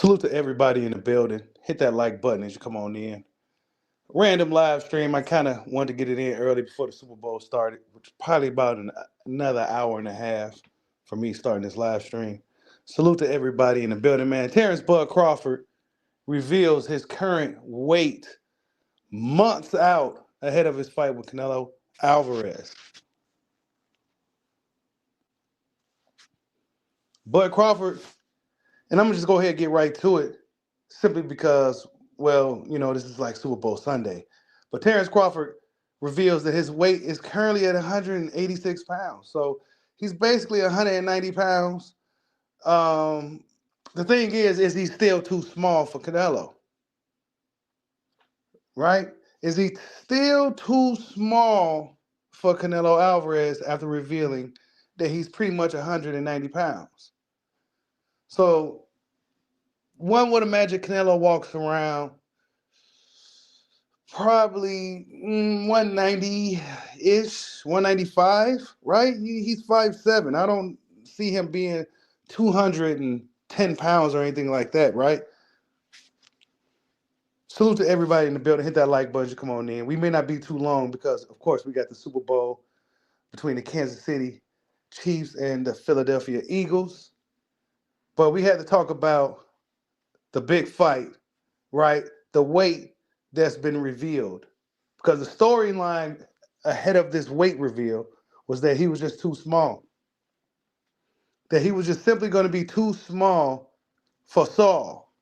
Salute to everybody in the building. Hit that like button as you come on in. Random live stream. I kind of wanted to get it in early before the Super Bowl started, which is probably about another hour and a half for me starting this live stream. Salute to everybody in the building, man. Terence Crawford reveals his current weight months out ahead of his fight with Canelo Alvarez. Bud Crawford, and I'm gonna just go ahead and get right to it, simply because, well, this is like Super Bowl Sunday. But Terence Crawford reveals that his weight is currently at 186 pounds. So he's basically 190 pounds. The thing is he's still too small for Canelo, right? Is he still too small for Canelo Alvarez after revealing that he's pretty much 190 pounds? So one would imagine Canelo walks around probably 190-ish, 195, right? He's 5'7". I don't see him being 210 pounds or anything like that, right? Salute to everybody in the building. Hit that like button. Come on in. We may not be too long because, of course, we got the Super Bowl between the Kansas City Chiefs and the Philadelphia Eagles. But we had to talk about the big fight, right? The weight that's been revealed. Because the storyline ahead of this weight reveal was that he was just too small. That he was just simply going to be too small for Saul.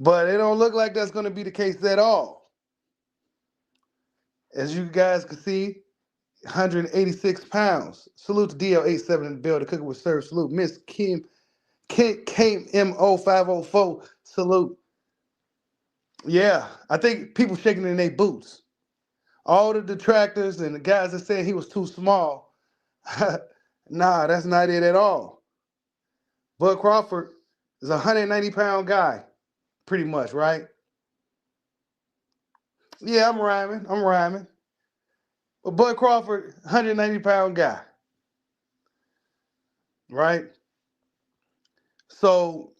But it don't look like that's going to be the case at all. As you guys can see, 186 pounds. Salute to DL87 in the building. Cooking with Serve. Salute. Miss Kim MO504. Salute. Yeah, I think people shaking in their boots. All the detractors and the guys that said he was too small, nah, that's not it at all. Bud Crawford is a 190-pound guy, pretty much, right? Yeah, I'm rhyming. But Bud Crawford, 190-pound guy, right? So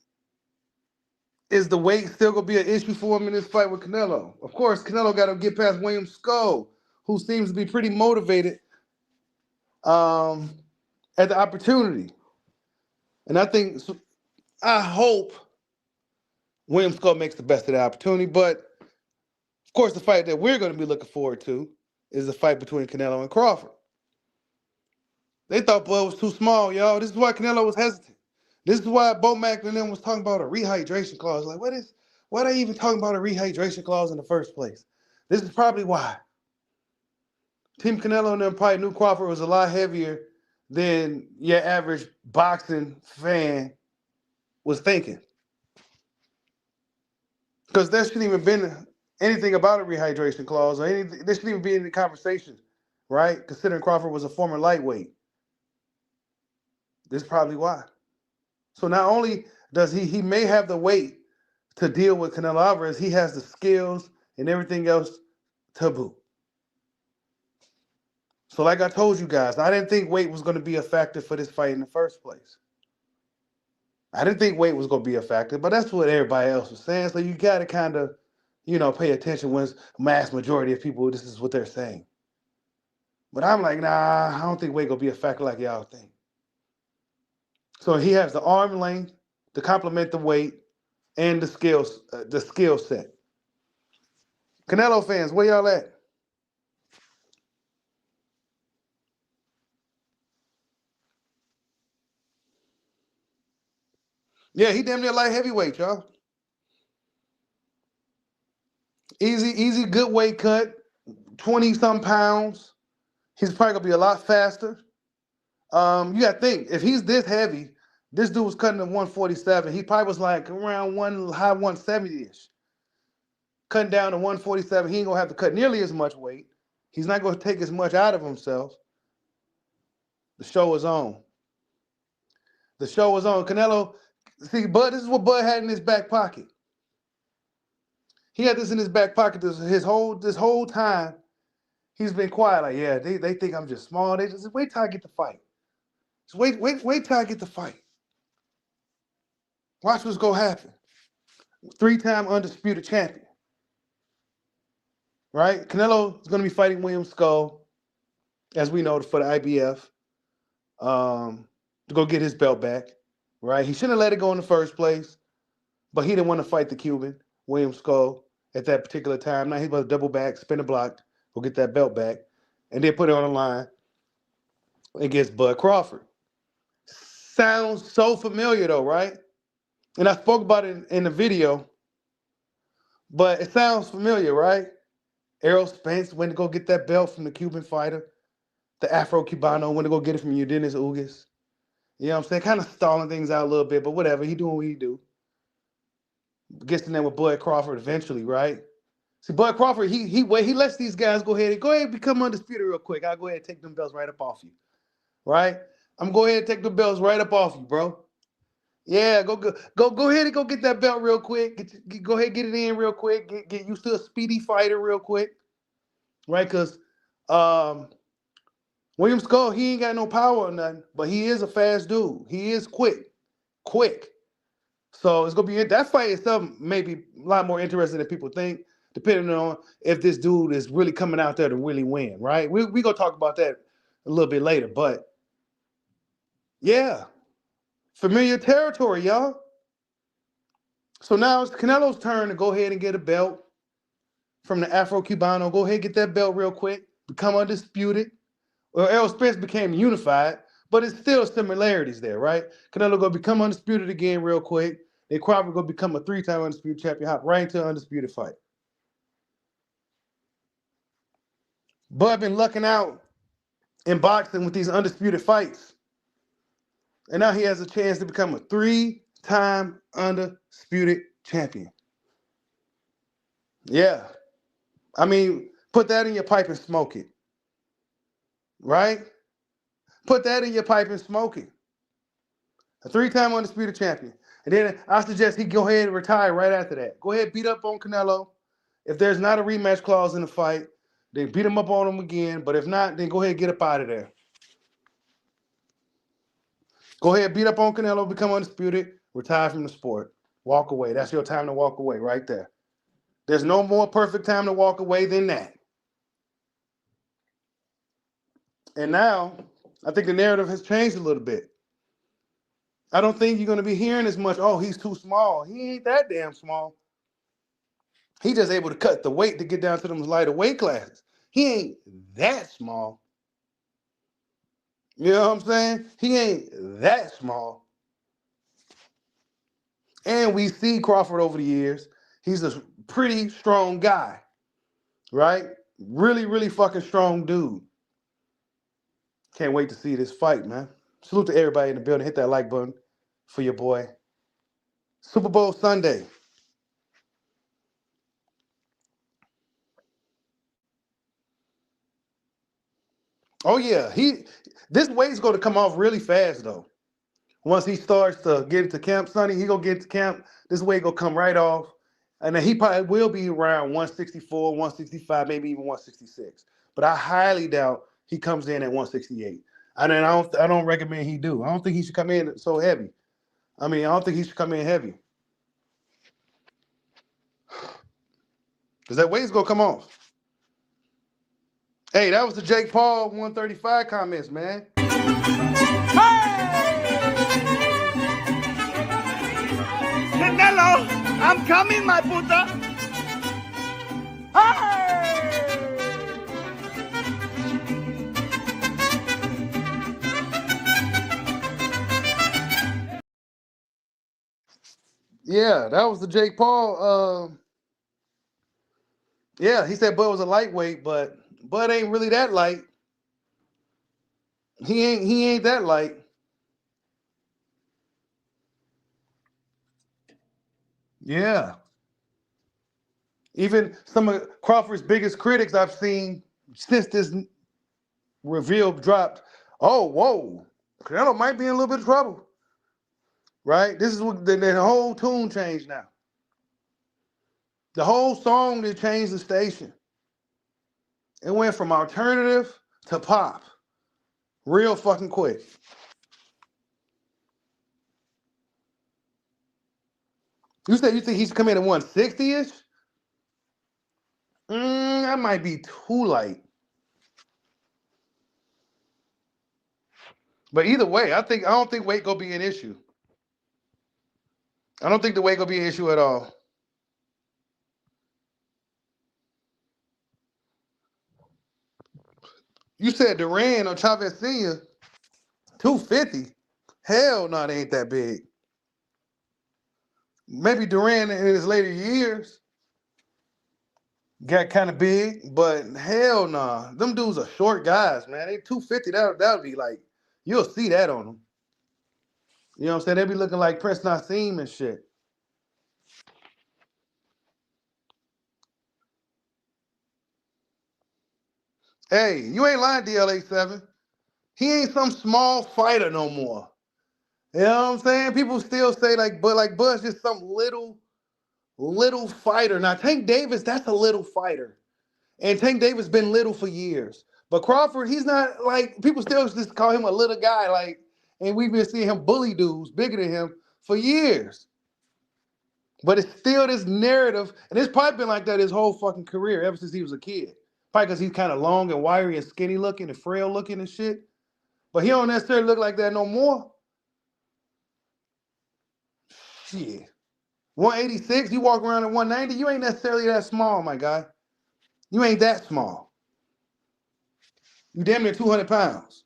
is the weight still going to be an issue for him in this fight with Canelo? Of course, Canelo got to get past William Skull, who seems to be pretty motivated at the opportunity. And I hope William Skull makes the best of the opportunity. But, of course, the fight that we're going to be looking forward to is the fight between Canelo and Crawford. They thought Bud was too small, y'all. This is why Canelo was hesitant. This is why Bo Mack and them was talking about a rehydration clause. Like, why are they even talking about a rehydration clause in the first place? This is probably why. Team Canelo and them probably knew Crawford was a lot heavier than your average boxing fan was thinking. Because there shouldn't even been anything about a rehydration clause or anything. There shouldn't even be any conversation, right? Considering Crawford was a former lightweight. This is probably why. So not only does he may have the weight to deal with Canelo Alvarez, he has the skills and everything else to boot. So like I told you guys, I didn't think weight was going to be a factor for this fight in the first place. I didn't think weight was going to be a factor, but that's what everybody else was saying. So you got to kind of, pay attention when mass majority of people, this is what they're saying. But I'm like, nah, I don't think weight going to be a factor like y'all think. So he has the arm length to complement the weight and the skill set. Canelo fans, where y'all at? Yeah, he damn near light heavyweight, y'all. Easy, good weight cut, 20-some pounds. He's probably gonna be a lot faster. You gotta think, if he's this heavy, this dude was cutting to 147. He probably was like around high 170-ish. Cutting down to 147, he ain't gonna have to cut nearly as much weight. He's not gonna take as much out of himself. The show is on. The show is on. Canelo, see, Bud, this is what Bud had in his back pocket. He had this in his back pocket this whole time. He's been quiet, like, yeah, they think I'm just small. They just wait till I get the fight. Just wait till I get the fight. Watch what's going to happen. 3-time undisputed champion. Right? Canelo is going to be fighting William Skull, as we know, for the IBF, to go get his belt back. Right? He shouldn't have let it go in the first place, but he didn't want to fight the Cuban, William Skull, at that particular time. Now he's about to double back, spin the block, go get that belt back, and then put it on the line against Bud Crawford. Sounds so familiar though, right? And I spoke about it in the video, but it sounds familiar, right? Errol Spence went to go get that belt from the Cuban fighter. The Afro-Cubano went to go get it from Udenis Ugas. You know what I'm saying? Kind of stalling things out a little bit, but whatever. He doing what he do. Gets in there with Bud Crawford eventually, right? See, Bud Crawford, he lets these guys go ahead and become undisputed real quick. I'll go ahead and take them belts right up off you, right? I'm going to go ahead and take the belts right up off you, bro. Yeah, go ahead and go get that belt real quick. Go ahead and get it in real quick. Get used to a speedy fighter real quick, right? Because William Skull, he ain't got no power or nothing, but he is a fast dude. He is quick. So it's gonna be that fight itself maybe a lot more interesting than people think, depending on if this dude is really coming out there to really win, right? We gonna talk about that a little bit later, but yeah, familiar territory, y'all. So now it's Canelo's turn to go ahead and get a belt from the Afro-Cubano. Go ahead and get that belt real quick, become undisputed. Well, Errol Spence became unified, but it's still similarities there, right? Canelo gonna become undisputed again real quick. Then Crawford gonna become a 3-time undisputed champion, hop right into an undisputed fight. Bud been lucking out in boxing with these undisputed fights. And now he has a chance to become a 3-time undisputed champion. Yeah. I mean, put that in your pipe and smoke it. Right? Put that in your pipe and smoke it. A 3-time undisputed champion. And then I suggest he go ahead and retire right after that. Go ahead and beat up on Canelo. If there's not a rematch clause in the fight, then beat him up on him again. But if not, then go ahead and get up out of there. Go ahead, beat up on Canelo, become undisputed, retire from the sport. Walk away. That's your time to walk away right there. There's no more perfect time to walk away than that. And now, I think the narrative has changed a little bit. I don't think you're going to be hearing as much, oh, he's too small. He ain't that damn small. He just able to cut the weight to get down to them lighter weight classes. He ain't that small. You know what I'm saying? He ain't that small. And we see Crawford over the years. He's a pretty strong guy, right? Really, really fucking strong dude. Can't wait to see this fight, man. Salute to everybody in the building. Hit that like button for your boy. Super Bowl Sunday. Oh, yeah. This weight's going to come off really fast, though. Once he starts to get into camp, Sonny, he going to get to camp. This weight going to come right off. And then he probably will be around 164, 165, maybe even 166. But I highly doubt he comes in at 168. And then I don't recommend he do. I don't think he should come in so heavy. I don't think he should come in heavy. Because that weight's going to come off. Hey, that was the Jake Paul 135 comments, man. Canelo, I'm coming, my puta. Hey! Yeah, that was the Jake Paul. Yeah, he said Bud was a lightweight, but Bud ain't really that light. He ain't that light. Yeah. Even some of Crawford's biggest critics I've seen since this reveal dropped. Oh, whoa. Canelo might be in a little bit of trouble. Right? This is what the whole tune changed now. The whole song, they changed the station. It went from alternative to pop. Real fucking quick. You said you think he should come in at 160-ish? That might be too light. But either way, I don't think weight gonna be an issue. I don't think the weight gonna be an issue at all. You said Duran or Chavez Sr. 250. Hell no, they ain't that big. Maybe Duran in his later years got kind of big, but hell nah. Them dudes are short guys, man. They 250. That'll be like, you'll see that on them. You know what I'm saying? They be looking like Prince Nassim and shit. Hey, you ain't lying, DLA7. He ain't some small fighter no more. You know what I'm saying? People still say like Bud's just some little fighter. Now Tank Davis, that's a little fighter. And Tank Davis been little for years. But Crawford, he's not like, people still just call him a little guy, like, and we've been seeing him bully dudes bigger than him for years. But it's still this narrative, and it's probably been like that his whole fucking career, ever since he was a kid. Probably because he's kind of long and wiry and skinny looking and frail looking and shit. But he don't necessarily look like that no more. Shit. 186, you walk around at 190, you ain't necessarily that small, my guy. You ain't that small. You damn near 200 pounds.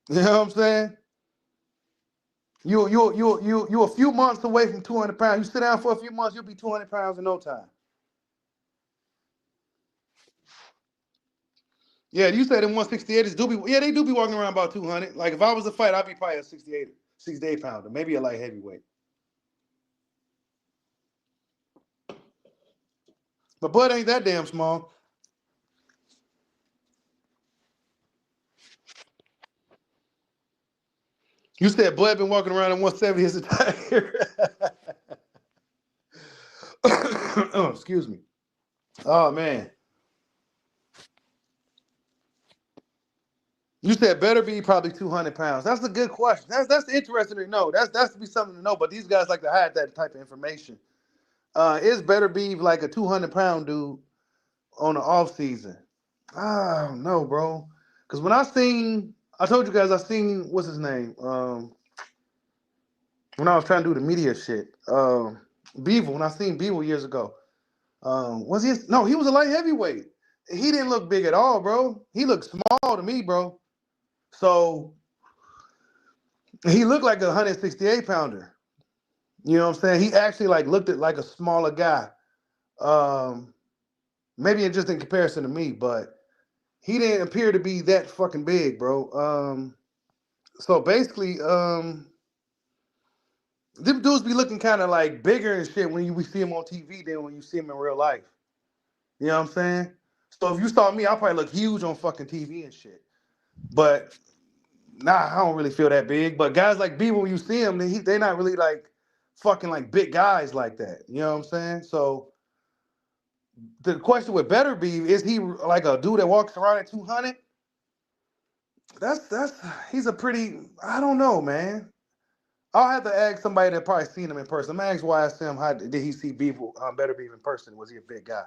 You know what I'm saying? You a few months away from 200 pounds. You sit down for a few months, you'll be 200 pounds in no time. Yeah, you said in 168, yeah, they do be walking around about 200. Like if I was a fight, I'd be probably a 68 pounder, maybe a light heavyweight. But Bud ain't that damn small. You said Bud been walking around at 170 his entire. Oh, excuse me. Oh man. You said better be probably 200 pounds. That's a good question. That's interesting to know. That's to be something to know. But these guys like to hide that type of information. Is better be like a 200-pound dude on the off season? I don't know, bro. Because when I told you guys I seen what's his name? When I was trying to do the media shit, Beaver. When I seen Beaver years ago, was he? No, he was a light heavyweight. He didn't look big at all, bro. He looked small to me, bro. So he looked like a 168 pounder. You know what I'm saying? He actually like looked at like a smaller guy. Maybe just in comparison to me, but he didn't appear to be that fucking big, bro. So basically, them dudes be looking kind of like bigger and shit when we see him on TV than when you see him in real life. You know what I'm saying? So if you saw me, I'll probably look huge on fucking TV and shit. But nah, I don't really feel that big. But guys like B, when you see them, they not really like fucking like big guys like that. You know what I'm saying? So the question would better be, is he like a dude that walks around at 200? He's a pretty, I don't know, man. I'll have to ask somebody that probably seen him in person. I'm gonna ask YSM, how did he see Beaver Better Be in person? Was he a big guy?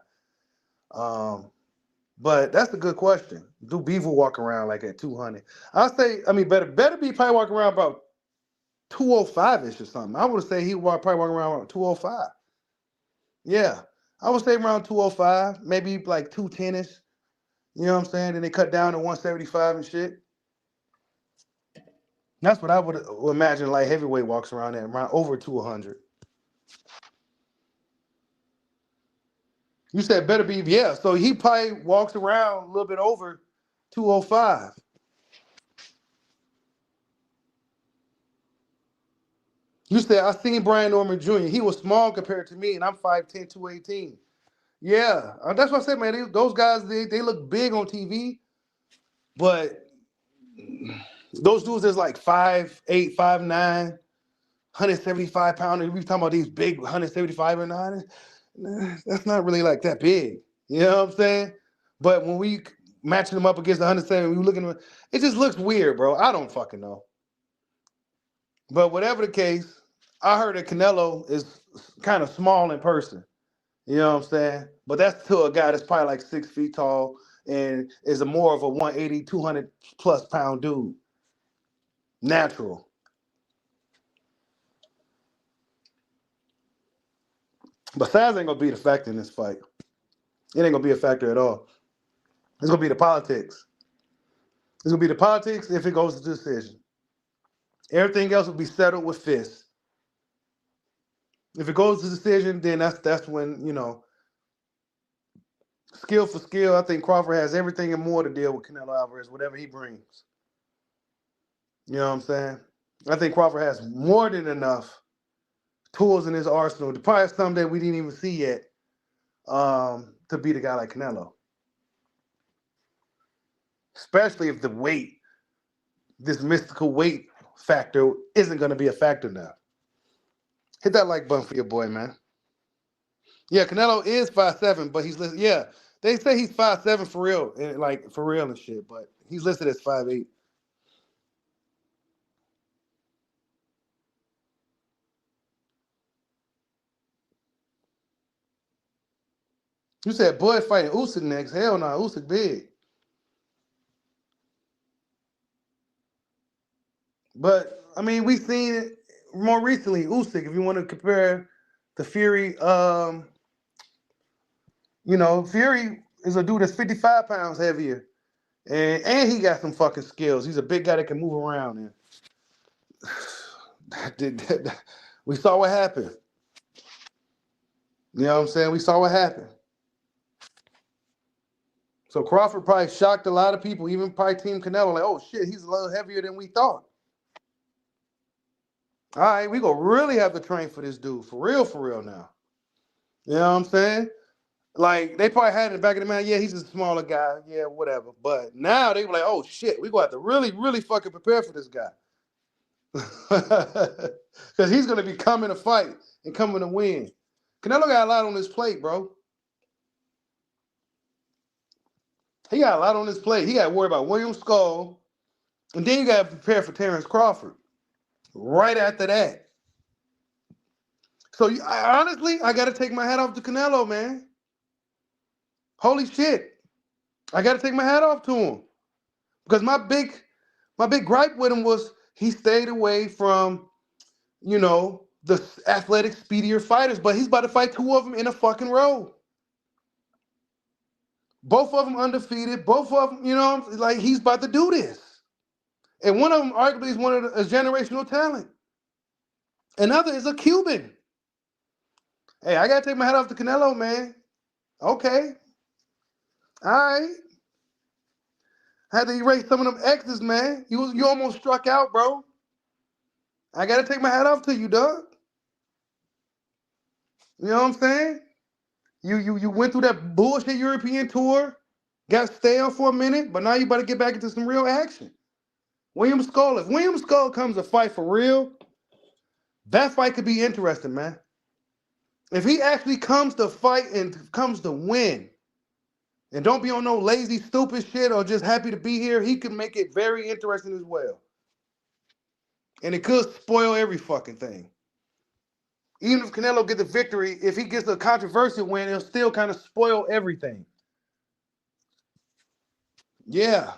But that's a good question. Do Beaver walk around like at 200? I'll say, I mean, better be probably walking around about 205-ish or something. I would say he probably walking around 205. Yeah. I would say around 205, maybe like 210-ish. You know what I'm saying? Then they cut down to 175 and shit. That's what I would imagine like heavyweight walks around at, around over 200. You said better be, yeah. So he probably walks around a little bit over 205. You said, I seen Brian Norman Jr. He was small compared to me, and I'm 5'10", 218. Yeah, that's what I said, man. Those guys, they look big on TV, but those dudes that's like 5'8", 5'9", 175 pounder. We talking about these big 175 and 9. That's not really like that big. You know what I'm saying? But when we matching them up against the 170, we looking at them, it just looks weird, bro. I don't fucking know. But whatever the case, I heard that Canelo is kind of small in person. You know what I'm saying? But that's to a guy that's probably like 6 feet tall and is a more of a 180, 200 plus pound dude. Natural. But size ain't gonna be the factor in this fight. It ain't gonna be a factor at all. It's gonna be the politics. It's gonna be the politics if it goes to decision. Everything else will be settled with fists. If it goes to decision, then that's when, skill for skill. I think Crawford has everything and more to deal with Canelo Alvarez, whatever he brings. You know what I'm saying? I think Crawford has more than enough tools in his arsenal, probably some that we didn't even see yet, to beat a guy like Canelo. Especially if the weight, this mystical weight factor, isn't going to be a factor now. Hit that like button for your boy, man. Yeah, Canelo is 5'7", but he's listed. Yeah, they say he's 5'7" for real, like for real and shit. But he's listed as 5'8". You said Bud fighting Usyk next? Hell no, Usyk big. But I mean, we've seen it more recently. Usyk, if you want to compare the Fury, Fury is a dude that's 55 pounds heavier. And he got some fucking skills. He's a big guy that can move around. And we saw what happened. You know what I'm saying? We saw what happened. So Crawford probably shocked a lot of people, even probably Team Canelo, like, oh shit, he's a little heavier than we thought. All right, we gonna really have to train for this dude, for real now. You know what I'm saying? Like, they probably had in the back of their mind, yeah, he's a smaller guy, yeah, whatever. But now they were like, oh shit, we gonna have to really fucking prepare for this guy. Because he's gonna be coming to fight and coming to win. Canelo got a lot on his plate, bro. He got a lot on his plate. He got to worry about William Skull, and then you got to prepare for Terence Crawford right after that. So honestly, I got to take my hat off to Canelo, man. Holy shit, I got to take my hat off to him because my big gripe with him was he stayed away from, the athletic, speedier fighters, but he's about to fight two of them in a fucking row. Both of them undefeated. Both of them, like he's about to do this. And one of them arguably is one of a generational talent. Another is a Cuban. Hey, I gotta take my hat off to Canelo, man. Okay. All right. I had to erase some of them X's, man. You almost struck out, bro. I gotta take my hat off to you, dog. You know what I'm saying? You went through that bullshit European tour, got stale for a minute, but now you better get back into some real action. William Skull. If William Skull comes to fight for real, that fight could be interesting, man. If he actually comes to fight and comes to win, and don't be on no lazy, stupid shit or just happy to be here, he could make it very interesting as well. And it could spoil every fucking thing. Even if Canelo gets the victory, if he gets a controversial win, it'll still kind of spoil everything. Yeah.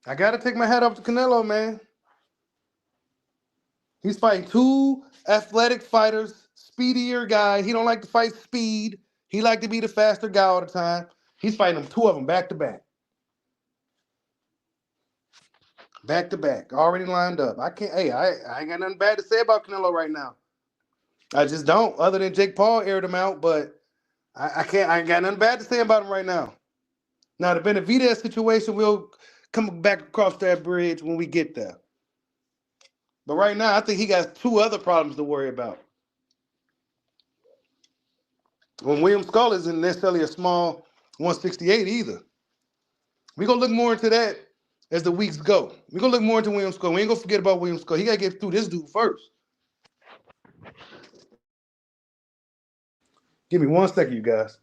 I got to take my hat off to Canelo, man. He's fighting two athletic fighters, speedier guy. He don't like to fight speed. He like to be the faster guy all the time. He's fighting them, two of them back to back. Back to back. Already lined up. I ain't got nothing bad to say about Canelo right now. I just don't. Other than Jake Paul aired him out, but I ain't got nothing bad to say about him right now. Now the Benavidez situation, we'll come back across that bridge when we get there. But right now, I think he got two other problems to worry about. When William Skull isn't necessarily a small 168 either. We're going to look more into that as the weeks go. We're going to look more into William Skull. We ain't going to forget about William Skull. He got to get through this dude first. Give me 1 second, you guys.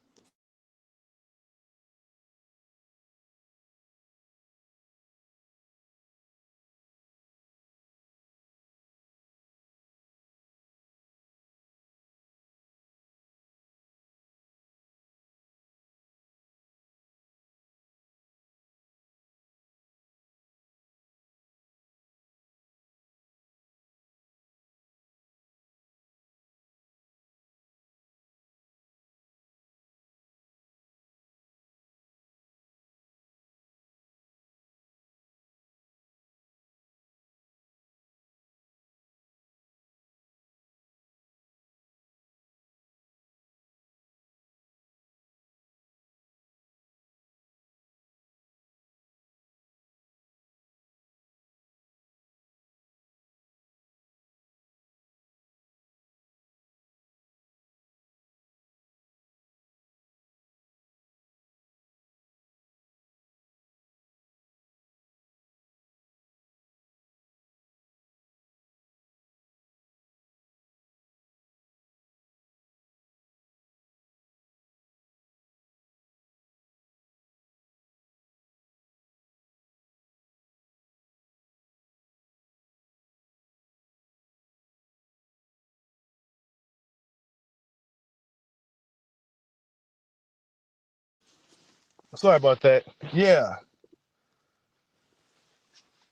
Sorry about that. Yeah.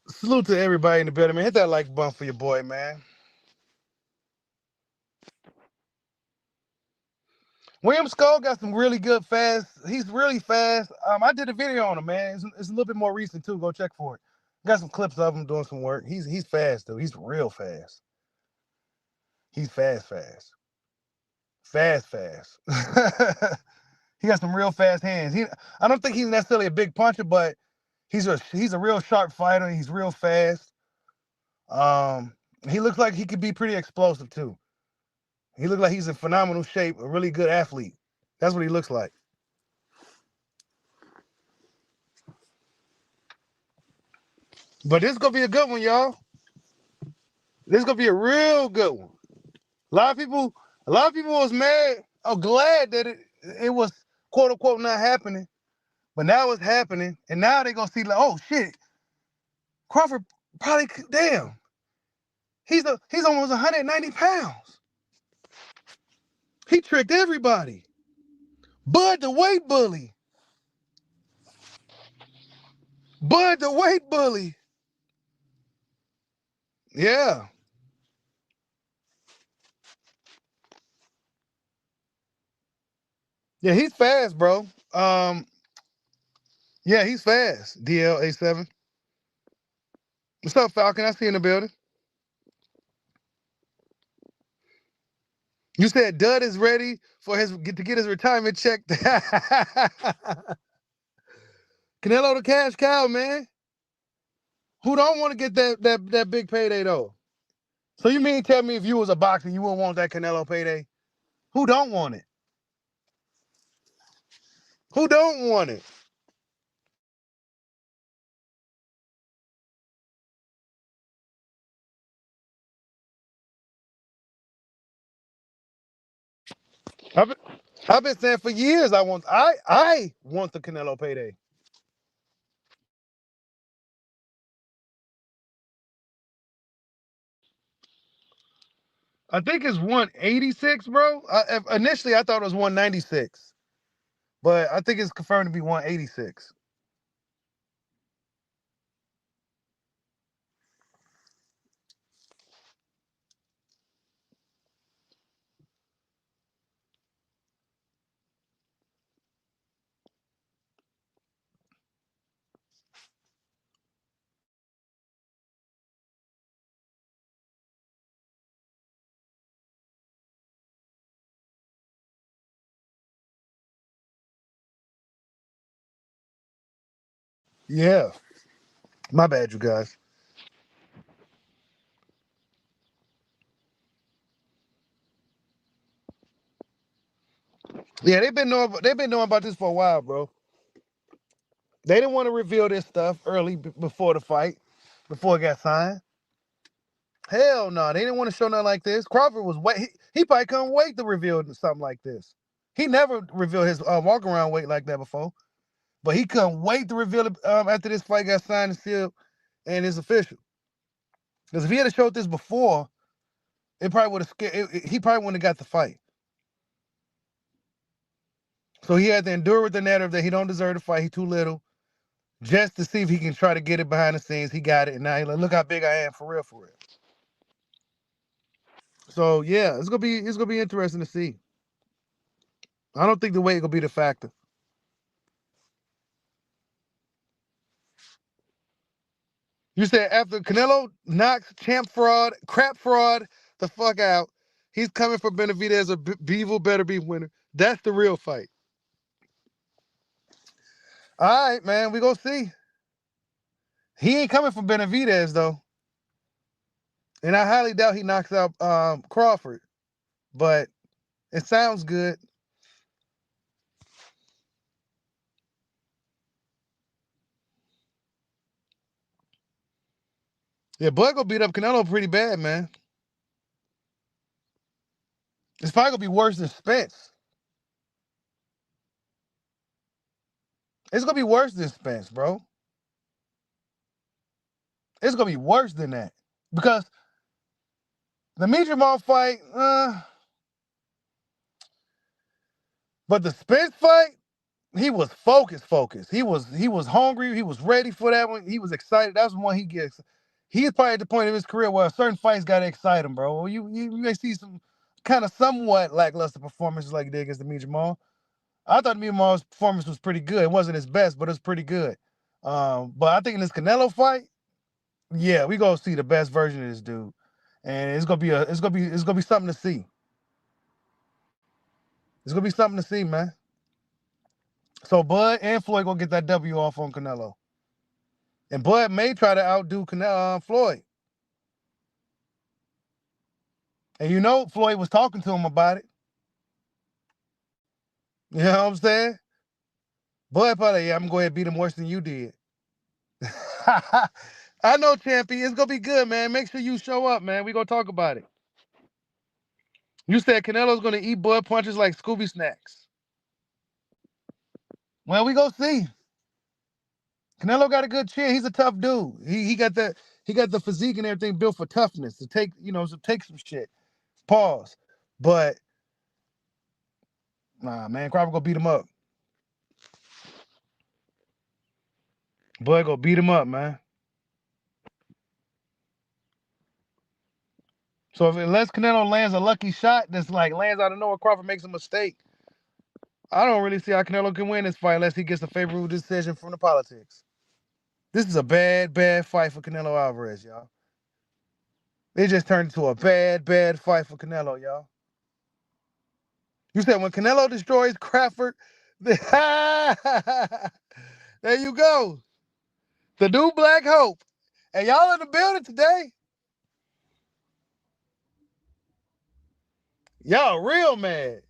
Salute to everybody in the building, man. Hit that like button for your boy, man. William Skull got some really good fast. He's really fast. I did a video on him, man. It's a little bit more recent too. Go check for it. Got some clips of him doing some work. He's fast though. He's real fast. He's fast. He got some real fast hands. I don't think he's necessarily a big puncher, but he's a real sharp fighter. He's real fast. Um, he looks like he could be pretty explosive too. He looks like he's in phenomenal shape, a really good athlete. That's what he looks like. But this is gonna be a good one, y'all. This is gonna be a real good one. A lot of people was mad or glad that it was quote unquote not happening, but now it's happening, and now they're gonna see like, oh shit, Crawford probably damn. He's almost 190 pounds. He tricked everybody. Bud the weight bully. Bud the weight bully. Yeah. Yeah, he's fast, bro. Yeah, he's fast. DLA7. What's up, Falcon? I see you in the building. You said Dud is ready for to get his retirement check. Canelo the cash cow, man. Who don't want to get that big payday though? So you mean tell me if you was a boxer, you wouldn't want that Canelo payday? Who don't want it? Who don't want it? I've been saying for years I want the Canelo payday. I think it's 186, bro. Initially I thought it was 196, but I think it's confirmed to be 186. Yeah. My bad, you guys. Yeah, they've been knowing about this for a while, bro. They didn't want to reveal this stuff early before the fight, before it got signed. Hell no, they didn't want to show nothing like this. Crawford was he probably couldn't wait to reveal something like this. He never revealed his walk around weight like that before, but he couldn't wait to reveal it after this fight got signed and sealed and it's official. Because if he had showed this before, it probably would have scared. He probably wouldn't have got the fight. So he had to endure with the narrative that he don't deserve to fight. He too little, just to see if he can try to get it behind the scenes. He got it, and now he's like, look how big I am for real, for real. So yeah, it's gonna be interesting to see. I don't think the weight gonna be the factor. You said after Canelo knocks champ fraud, crap fraud the fuck out, he's coming for Benavidez or Bivol better be winner. That's the real fight. All right, man, we gonna see. He ain't coming for Benavidez though, and I highly doubt he knocks out Crawford. But it sounds good. Yeah, Bud gonna beat up Canelo pretty bad, man. It's probably gonna be worse than Spence. It's gonna be worse than Spence, bro. It's gonna be worse than that because the Mitrimal fight, but the Spence fight, he was focused. He was hungry. He was ready for that one. He was excited. That's when he gets. He's probably at the point of his career where certain fights got to excite him, bro. You may see some kind of somewhat lackluster performances like he did against the Meat Jamal. I thought Meat Jamal's performance was pretty good. It wasn't his best, but it was pretty good. But I think in this Canelo fight, yeah, we gonna see the best version of this dude, and it's gonna be something to see. It's gonna be something to see, man. So Bud and Floyd gonna get that W off on Canelo. And Bud may try to outdo Floyd. And Floyd was talking to him about it. You know what I'm saying? Bud probably, yeah, I'm gonna go ahead and beat him worse than you did. I know, Champy. It's gonna be good, man. Make sure you show up, man. We gonna talk about it. You said Canelo's gonna eat Bud punches like Scooby snacks. Well, we gonna see. Canelo got a good chin. He's a tough dude. He got the physique and everything built for toughness to take some shit. Pause. But nah, man, Crawford gonna beat him up. Bud gonna beat him up, man. So unless Canelo lands a lucky shot that's like lands out of nowhere, Crawford makes a mistake, I don't really see how Canelo can win this fight unless he gets a favorable decision from the politics. This is a bad, bad fight for Canelo Alvarez, y'all. It just turned into a bad, bad fight for Canelo, y'all. You said when Canelo destroys Crawford, there you go. The new Black Hope. And y'all in the building today. Y'all real mad.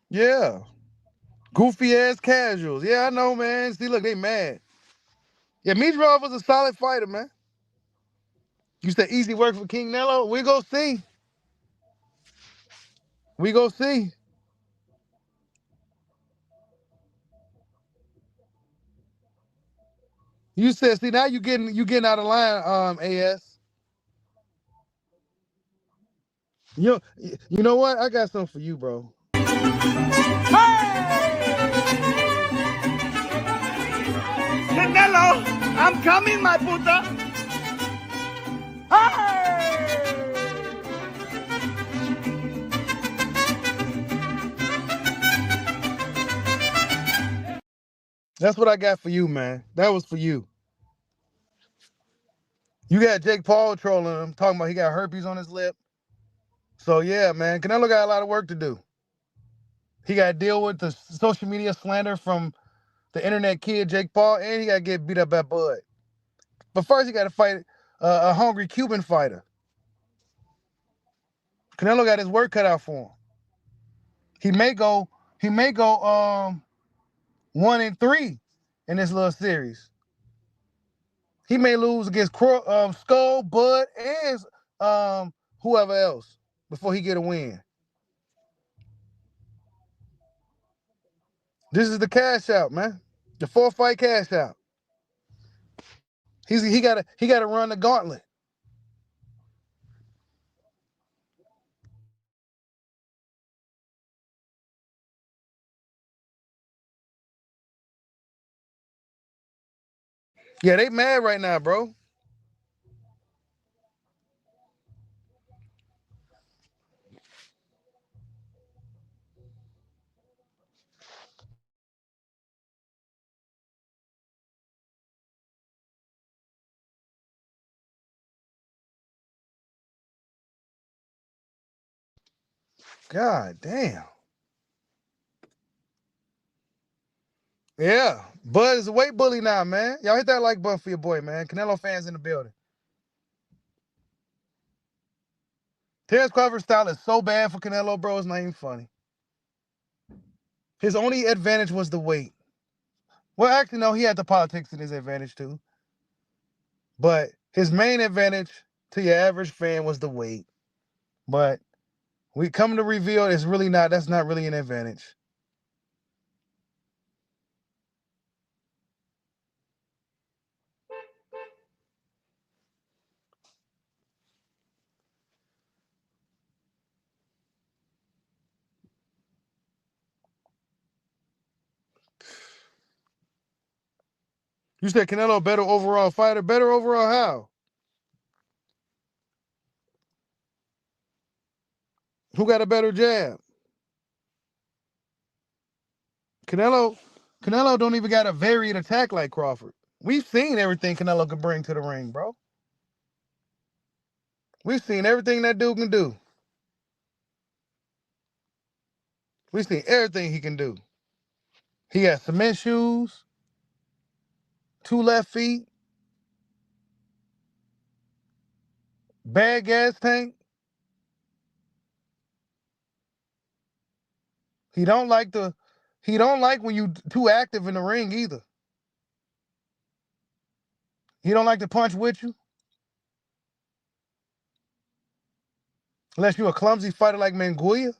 Yeah. Goofy ass casuals. Yeah, I know, man. See, look, they mad. Yeah, Meatball was a solid fighter, man. You said easy work for King Nello? We go see. We go see. You said, see, now you getting out of line, AS. You you know what? I got something for you, bro. Canelo, I'm coming, my puta. That's what I got for you, man. That was for you. You got Jake Paul trolling him, talking about he got herpes on his lip. So yeah, man, Canelo got a lot of work to do. He got to deal with the social media slander from the internet kid Jake Paul, and he got to get beat up by Bud. But first, he got to fight a hungry Cuban fighter. Canelo got his work cut out for him. He may go 1-3 in this little series. He may lose against Skull, Bud, and whoever else before he get a win. This is the cash out, man. The 4-fight cash out. He gotta run the gauntlet. Yeah, they mad right now, bro. God damn. Yeah, Bud is a weight bully now, man. Y'all hit that like button for your boy, man. Canelo fans in the building. Terence Crawford's style is so bad for Canelo, bro. It's not even funny. His only advantage was the weight. Well, actually, no, he had the politics in his advantage too. But his main advantage to your average fan was the weight. But we come to reveal that's not really an advantage. You said Canelo better overall fighter. Better overall how? Who got a better jab? Canelo don't even got a varied attack like Crawford. We've seen everything Canelo can bring to the ring, bro. We've seen everything that dude can do. We've seen everything he can do. He got cement shoes, 2 left feet, bad gas tank. He don't like when you too active in the ring either. He don't like to punch with you. Unless you're a clumsy fighter like Manguia,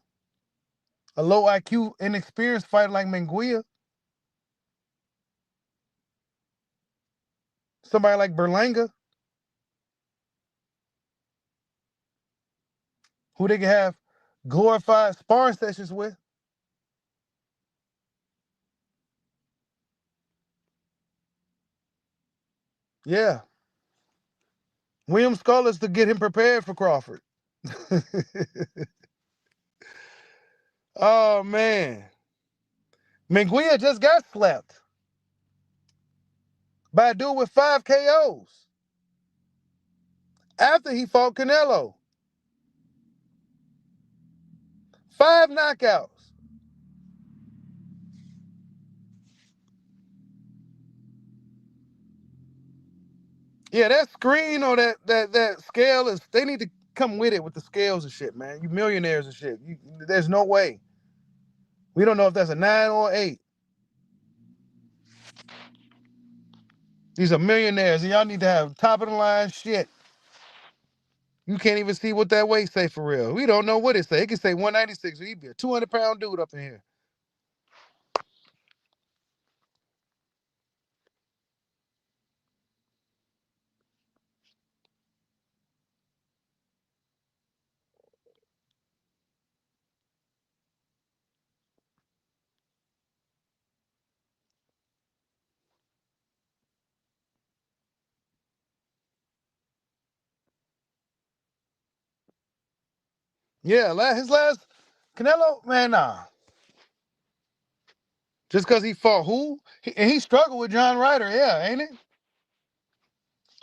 a low IQ, inexperienced fighter like Manguia, somebody like Berlanga, who they can have glorified sparring sessions with. Yeah. William Scullers to get him prepared for Crawford. Oh, man. Manguia just got slapped by a dude with 5 KOs after he fought Canelo. 5 knockouts. Yeah, that screen or that scale is, they need to come with it with the scales and shit, man. You millionaires and shit. There's no way. We don't know if that's a 9 or 8. These are millionaires, and y'all need to have top of the line shit. You can't even see what that weight say for real. We don't know what it say. It can say 196. He'd be a 200-pound dude up in here. Yeah, his last Canelo, man, nah. Just because he fought who? And he struggled with John Ryder, yeah, ain't it?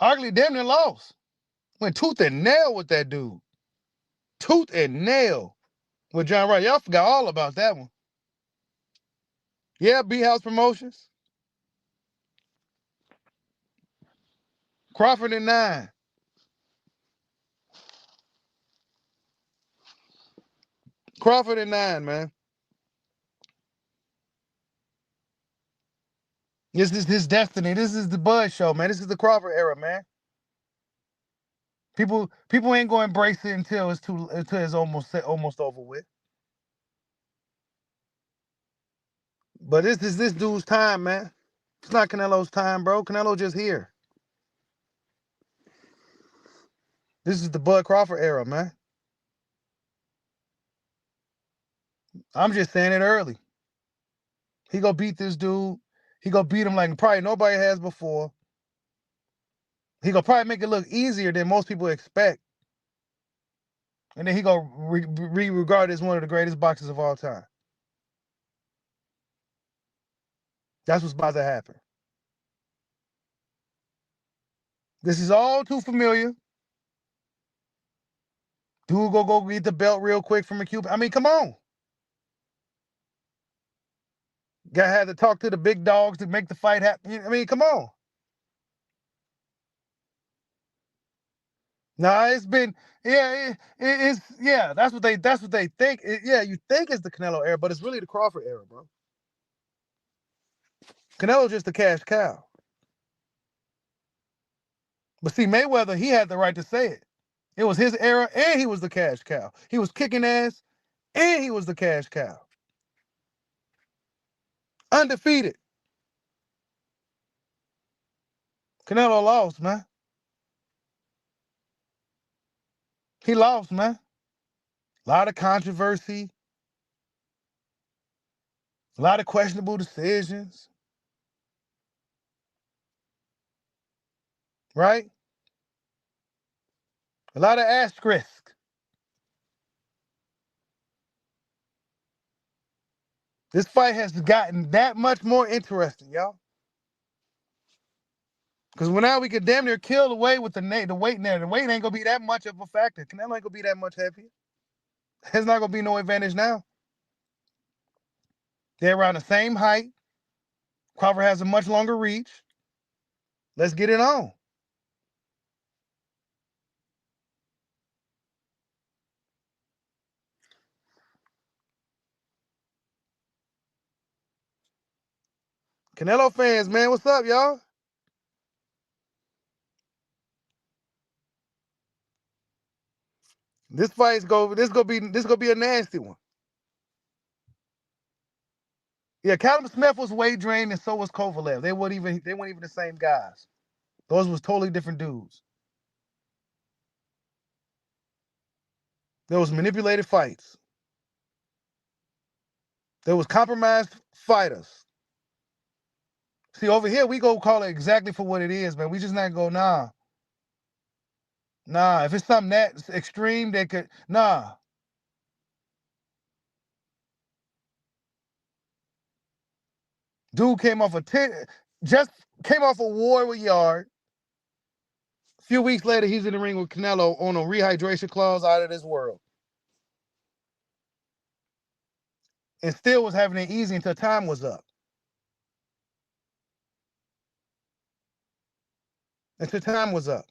Arguably damn near lost. Went tooth and nail with that dude. Tooth and nail with John Ryder. Y'all forgot all about that one. Yeah, B-House Promotions. Crawford in 9. Crawford in 9, man. This is his destiny. This is the Buzz show, man. This is the Crawford era, man. People ain't gonna embrace it until it's almost over with. But this is this dude's time, man. It's not Canelo's time, bro. Canelo just here. This is the Bud Crawford era, man. I'm just saying it early. He gonna beat this dude. He gonna beat him like probably nobody has before. He gonna probably make it look easier than most people expect. And then he gonna be regarded as one of the greatest boxers of all time. That's what's about to happen. This is all too familiar. Dude go get the belt real quick from a Cuban. I mean, come on. Guy had to talk to the big dogs to make the fight happen. I mean, come on. Nah, it's been it's yeah. That's what they think. Yeah, you think it's the Canelo era, but it's really the Crawford era, bro. Canelo's just a cash cow. But see, Mayweather, he had the right to say it. It was his era, and he was the cash cow. He was kicking ass, and he was the cash cow. Undefeated. Canelo lost, man. He lost, man. A lot of controversy, a lot of questionable decisions. right? A lot of asterisk. This fight has gotten that much more interesting, y'all. Because now we could damn near kill away with the weight now. The weight ain't gonna be that much of a factor. Canelo ain't gonna be that much heavier. There's not gonna be no advantage now. They're around the same height. Crawford has a much longer reach. Let's get it on. Canelo fans, man, what's up, y'all? This gonna be a nasty one. Yeah, Callum Smith was weight drained, and so was Kovalev. They weren't even the same guys. Those was totally different dudes. There was manipulated fights. There was compromised fighters. See, over here, we go call it exactly for what it is, man. We just not go, nah. Nah, if it's something that extreme, they could, nah. Dude came off a war yard. A few weeks later, he's in the ring with Canelo on a rehydration clause out of this world. And still was having it easy until time was up. Until time was up.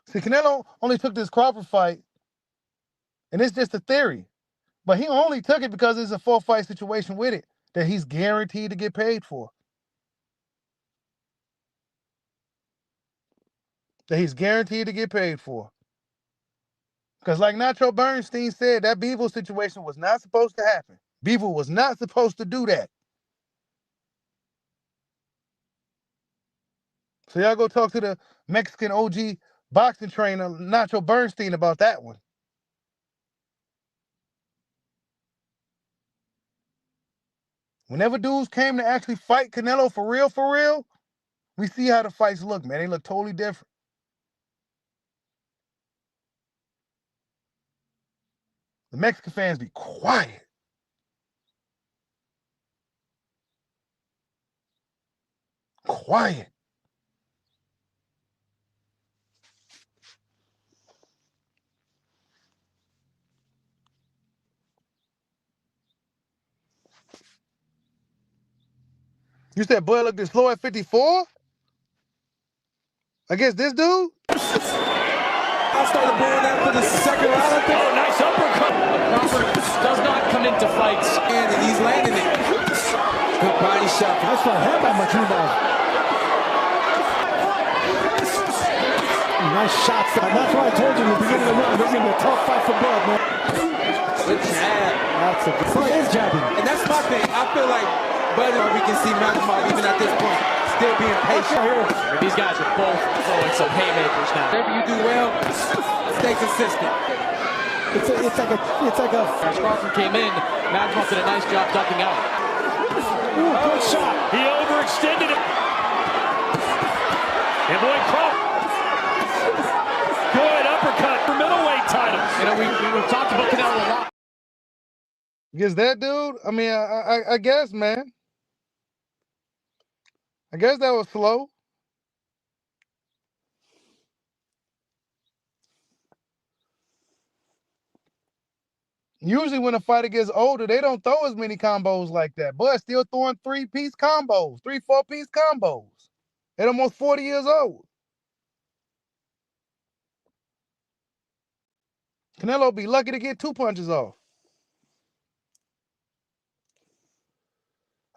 See, Canelo only took this Crawford fight, and it's just a theory. But he only took it because it's a 4-fight situation with it that he's guaranteed to get paid for. That he's guaranteed to get paid for. Because like Nacho Bernstein said, that Bivol situation was not supposed to happen. Bivol was not supposed to do that. So y'all go talk to the Mexican OG boxing trainer, Nacho Bernstein, about that one. Whenever dudes came to actually fight Canelo for real, we see how the fights look, man. They look totally different. The Mexican fans be quiet. Quiet. You said Bud looked this slow at 54? Against this dude? I started booing after the second round. I think. Oh, nice uppercut. Crawford does not come into fights. And he's landing it. Good body shot. That's what I had by my ball. Nice shots. And that's why I told you in the beginning of the round, this is going to be a tough fight for Bud, man. Good jab. That's a good fight. Is jabbing. And that's my thing. I feel like Bud, we can see Magma even at this point still being patient. These guys are both throwing some haymakers now. Whatever you do well, stay consistent. It's like a. As Crawford came in, Magma did a nice job ducking out. Ooh, good shot. He overextended it. And boy, Crawford. Good uppercut for middleweight title. You know, we've talked about Canelo a lot. Against that dude? I mean, I guess, man. I guess that was slow. Usually when a fighter gets older, they don't throw as many combos like that. But still throwing 3-piece combos, 3-4-piece combos at almost 40 years old. Canelo be lucky to get 2 punches off.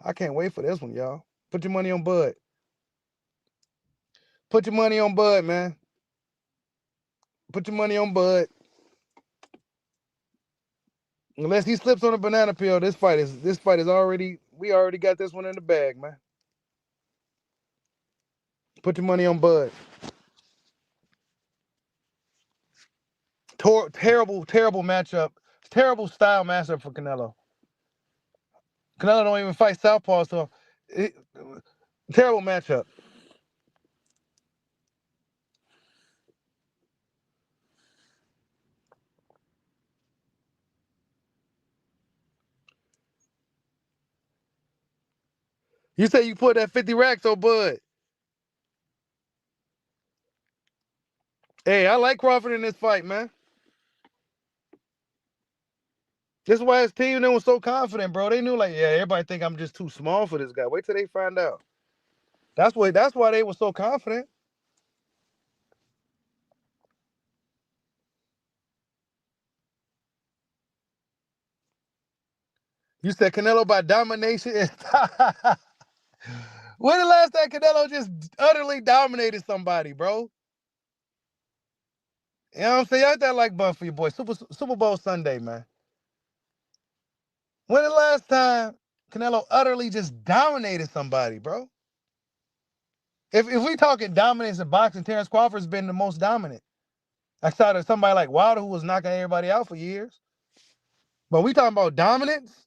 I can't wait for this one, y'all. Put your money on Bud. Put your money on Bud, man. Put your money on Bud. Unless he slips on a banana peel, this fight is we already got this one in the bag, man. Put your money on Bud. Terrible matchup. Terrible style matchup for Canelo. Canelo don't even fight southpaw, so Terrible matchup. You say you put that 50 racks on Bud. Hey, I like Crawford in this fight, man. This is why his team was so confident, bro. They knew, like, yeah, everybody think I'm just too small for this guy. Wait till they find out. That's why they were so confident. You said Canelo by domination. When the last time Canelo just utterly dominated somebody, bro? You know what I'm saying? Y'all that like bun for your boy. Super Bowl Sunday, man. When the last time Canelo utterly just dominated somebody, bro? If we talking dominance in boxing, Terence Crawford's been the most dominant. Outside of somebody like Wilder, who was knocking everybody out for years. But we talking about dominance.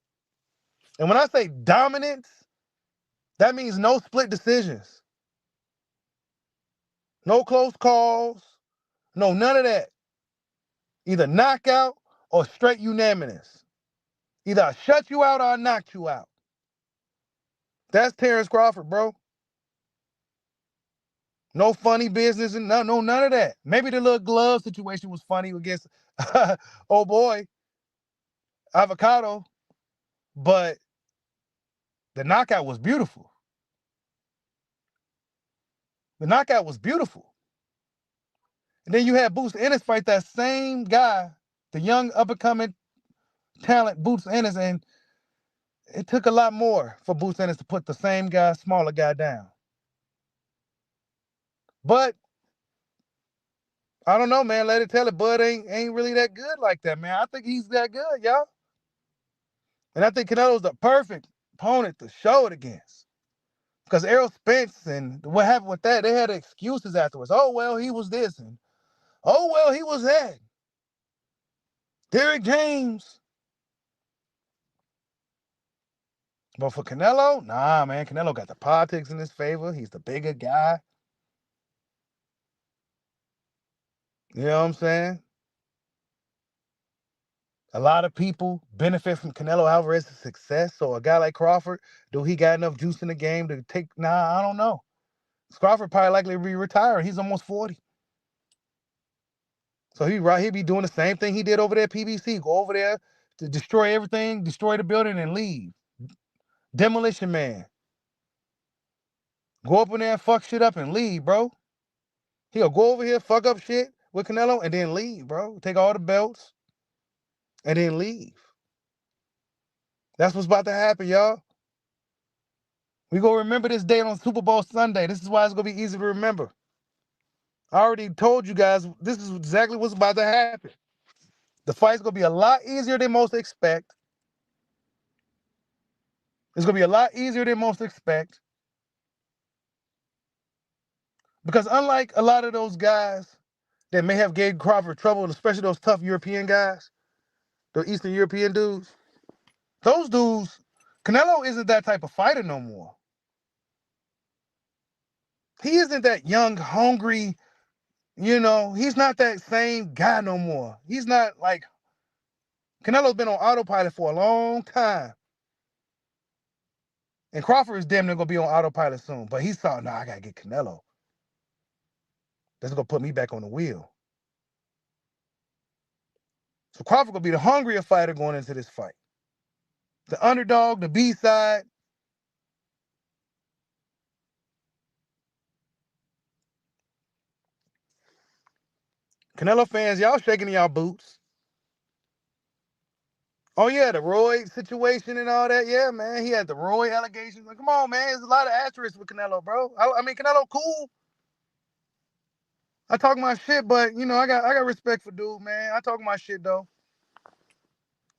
And when I say dominance, that means no split decisions. No close calls. No, none of that. Either knockout or straight unanimous. Either I shut you out or I knocked you out. That's Terence Crawford, bro. No funny business and none of that. Maybe the little glove situation was funny against oh boy, Avocado, but the knockout was beautiful. The knockout was beautiful. And then you had Boots Ennis fight that same guy, the young up-and-coming talent Boots Ennis, and it took a lot more for Boots Ennis to put the same guy, smaller guy down. But I don't know, man. Let it tell it. Bud ain't really that good like that, man. I think he's that good, y'all. And I think Canelo's the perfect opponent to show it against. Because Errol Spence and what happened with that, they had excuses afterwards. Oh, well, he was this. And oh, well, he was that. Derrick James. But for Canelo, nah, man. Canelo got the politics in his favor. He's the bigger guy. You know what I'm saying? A lot of people benefit from Canelo Alvarez's success. So a guy like Crawford, do he got enough juice in the game to take? Nah, I don't know. Crawford probably likely to be retired. He's almost 40. So he'd be doing the same thing he did over there at PBC. Go over there to destroy everything, destroy the building, and leave. Demolition Man. Go up in there and fuck shit up and leave, bro. He'll go over here, fuck up shit with Canelo, and then leave, bro. Take all the belts, and then leave. That's what's about to happen, y'all. We gonna remember this day on Super Bowl Sunday. This is why it's gonna be easy to remember. I already told you guys, this is exactly what's about to happen. The fight's gonna be a lot easier than most expect. It's gonna be a lot easier than most expect. Because unlike a lot of those guys that may have gave Crawford trouble, especially those tough European guys, the Eastern European dudes, those dudes, Canelo isn't that type of fighter no more. He isn't that young, hungry, he's not that same guy no more. He's not like, Canelo's been on autopilot for a long time. And Crawford is damn near going to be on autopilot soon. But he saw, I got to get Canelo. That's going to put me back on the wheel. So Crawford going to be the hungrier fighter going into this fight. The underdog, the B-side. Canelo fans, y'all shaking in y'all boots. Oh, yeah, the Roy situation and all that. Yeah, man, he had the Roy allegations. Like, come on, man, there's a lot of asterisks with Canelo, bro. I mean, Canelo cool. I talk my shit, but, I got respect for dude, man. I talk my shit, though.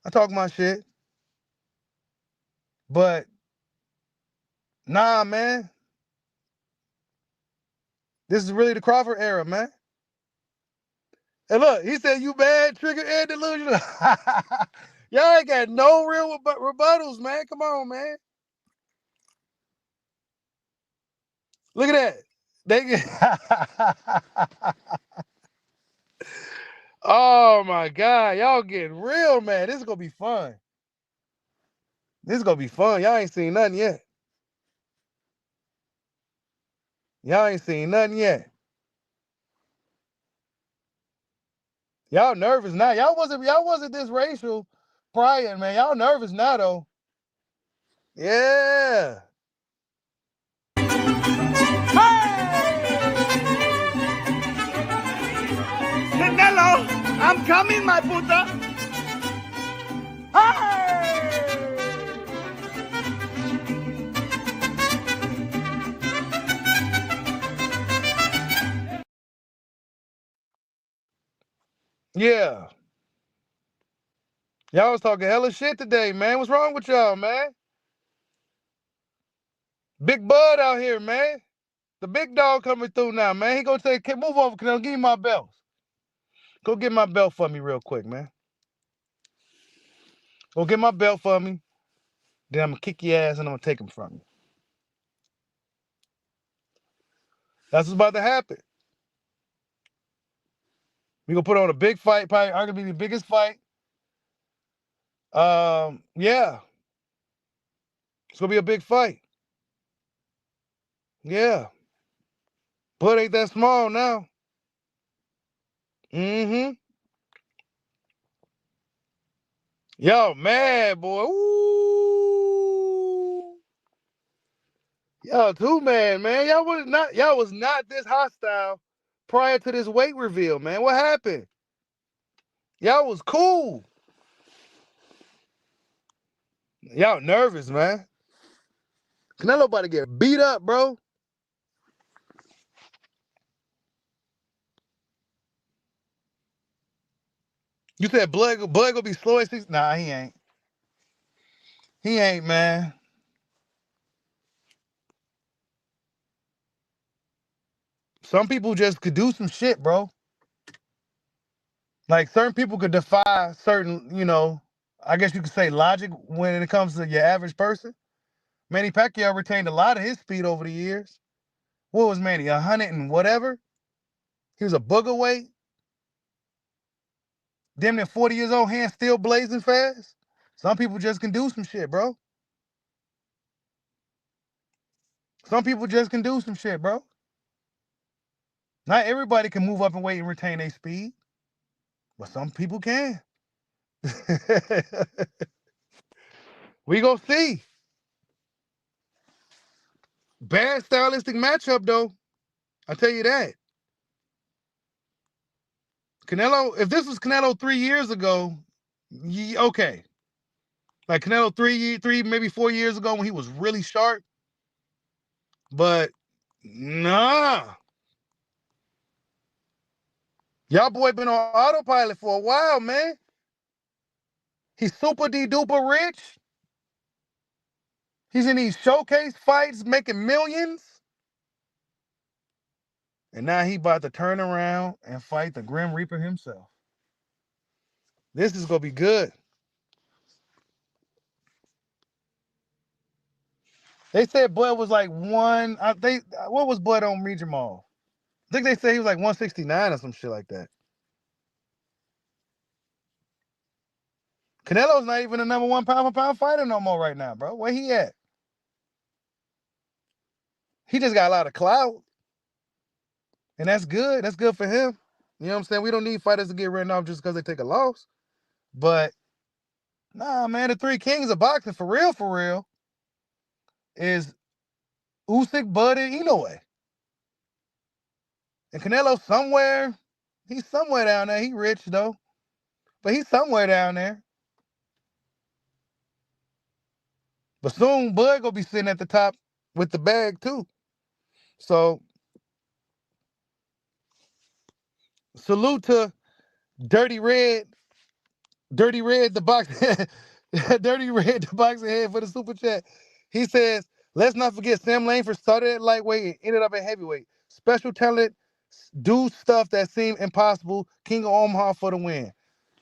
I talk my shit. But, nah, man. This is really the Crawford era, man. And look, he said you bad, trigger, and delusional. Y'all ain't got no real rebuttals, man. Come on, man. Look at that. Oh my God, y'all getting real, man. This is gonna be fun. This is gonna be fun. Y'all ain't seen nothing yet. Y'all ain't seen nothing yet. Y'all nervous now. Y'all wasn't this racial prior, man. Y'all nervous now though. Yeah. Canelo, I'm coming, my puta. Yeah. Y'all was talking hella shit today, man. What's wrong with y'all, man? Big Bud out here, man. The big dog coming through now, man. He gonna say, move over, Canelo. Give me my belt. Go get my belt for me real quick, man. Go get my belt for me. Then I'm gonna kick your ass and I'm gonna take him from you. That's what's about to happen. We gonna put on a big fight, probably arguably the biggest fight. Yeah. It's gonna be a big fight. Yeah. Bud ain't that small now. Mm-hmm. Y'all mad, boy. Ooh. Y'all too mad, man. Y'all was not this hostile prior to this weight reveal, man. What happened? Y'all was cool. Y'all nervous, man. Canelo about to get beat up, bro. You said blood gonna be slow at 6? Nah, he ain't. He ain't, man. Some people just could do some shit, bro. Like certain people could defy certain, I guess you could say logic when it comes to your average person. Manny Pacquiao retained a lot of his speed over the years. What was Manny, 100 and whatever? He was a booger weight. Damn near 40 years old, hands still blazing fast. Some people just can do some shit, bro. Some people just can do some shit, bro. Not everybody can move up and weight and retain their speed, but some people can. We gonna see. Bad stylistic matchup, though. I'll tell you that. Canelo, if this was Canelo 3 years ago, okay. Like Canelo three, maybe 4 years ago when he was really sharp. But nah. Y'all boy been on autopilot for a while, man. He's super de-duper rich. He's in these showcase fights making millions. And now he about to turn around and fight the Grim Reaper himself. This is going to be good. They said Bud was like what was Bud on Meet Jamal? I think they said he was like 169 or some shit like that. Canelo's not even the number one pound-for-pound fighter no more right now, bro. Where he at? He just got a lot of clout. And that's good. That's good for him. You know what I'm saying? We don't need fighters to get written off just because they take a loss. But, nah, man, the three kings of boxing, for real, is Usyk, Bud, and Inoue. And Canelo he's somewhere down there. He rich, though. But he's somewhere down there. But soon, Bud gonna be sitting at the top with the bag, too. So, salute to Dirty Red, the boxing, Dirty Red, the boxing head for the super chat. He says, let's not forget Sam Langford started at lightweight and ended up at heavyweight. Special talent, do stuff that seemed impossible. King of Omaha for the win.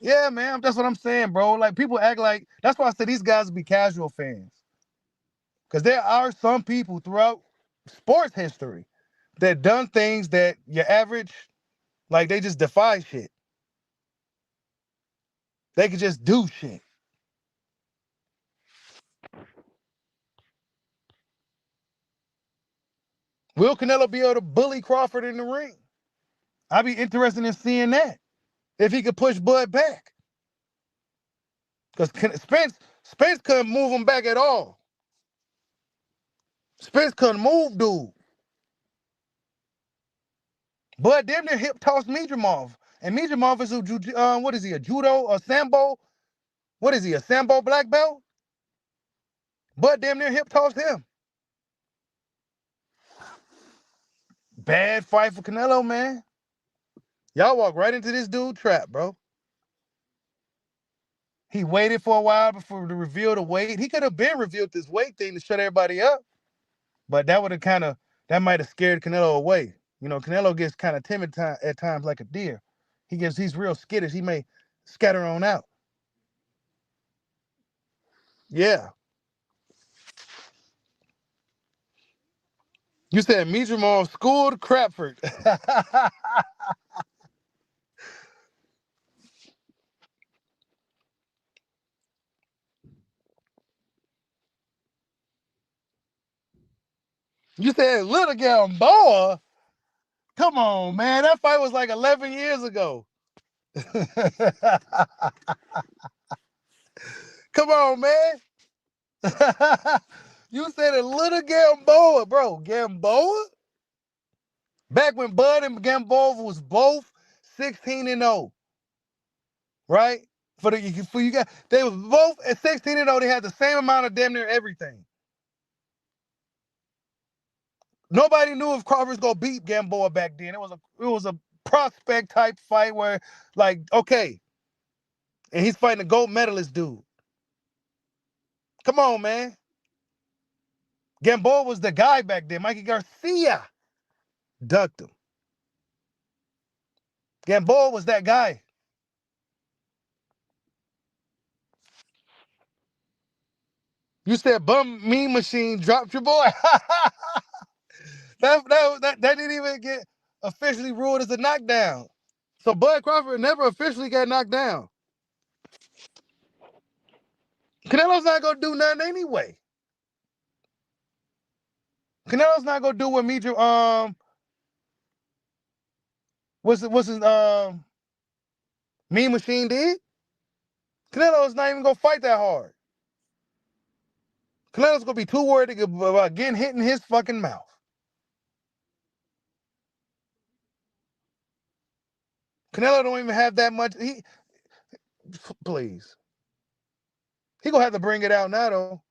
Yeah, man, that's what I'm saying, bro. Like, people act like, that's why I said these guys be casual fans. Because there are some people throughout sports history that done things that your average, like they just defy shit. They could just do shit. Will Canelo be able to bully Crawford in the ring? I'd be interested in seeing that. If he could push Bud back. Because Spence couldn't move him back at all. Spence couldn't move dude. Bud damn near hip tossed Mijamov. And Mijamov is what is he, a judo or sambo? What is he, a sambo black belt? Bud damn near hip tossed him. Bad fight for Canelo, man. Y'all walk right into this dude trap, bro. He waited for a while before to reveal the weight. He could have been revealed this weight thing to shut everybody up. But that would have that might have scared Canelo away. You know, Canelo gets kind of timid at times like a deer. He's real skittish. He may scatter on out. Yeah. You said Mijamov schooled Crawford. You said Little Gamboa? Come on, man. That fight was like 11 years ago. Come on, man. You said a Little Gamboa, bro. Gamboa? Back when Bud and Gamboa was both 16-0. Right? For you guys, they was both at 16-0. They had the same amount of damn near everything. Nobody knew if Crawford was gonna beat Gamboa back then. It was a prospect type fight where, like, okay, and he's fighting a gold medalist dude. Come on, man. Gamboa was the guy back then. Mikey Garcia ducked him. Gamboa was that guy. You said bum mean machine dropped your boy. that didn't even get officially ruled as a knockdown. So Bud Crawford never officially got knocked down. Canelo's not gonna do nothing anyway. Canelo's not gonna do what what's his mean machine did. Canelo's not even gonna fight that hard. Canelo's gonna be too worried about getting hit in his fucking mouth. Canelo don't even have that much. Please. He gonna have to bring it out now though.